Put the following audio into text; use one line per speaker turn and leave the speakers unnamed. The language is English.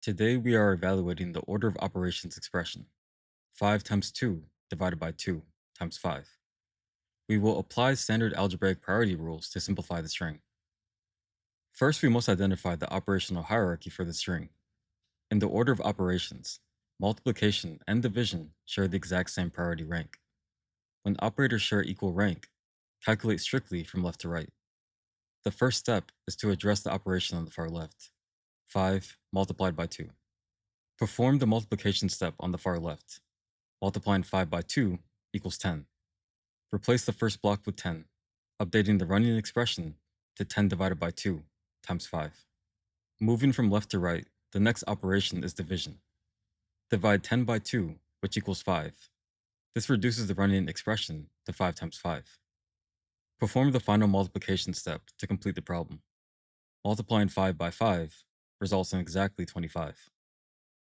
Today we are evaluating the order of operations expression, 5 times 2 divided by 2 times 5. We will apply standard algebraic priority rules to simplify the string. First, we must identify the operational hierarchy for the string. In the order of operations, multiplication and division share the exact same priority rank. When operators share equal rank, calculate strictly from left to right. The first step is to address the operation on the far left, 5 multiplied by 2. Perform the multiplication step on the far left. Multiplying 5 by 2 equals 10. Replace the first block with 10, updating the running expression to 10 divided by 2 times 5. Moving from left to right, the next operation is division. Divide 10 by 2, which equals 5. This reduces the running expression to 5 times 5. Perform the final multiplication step to complete the problem. Multiplying 5 by 5 results in exactly 25.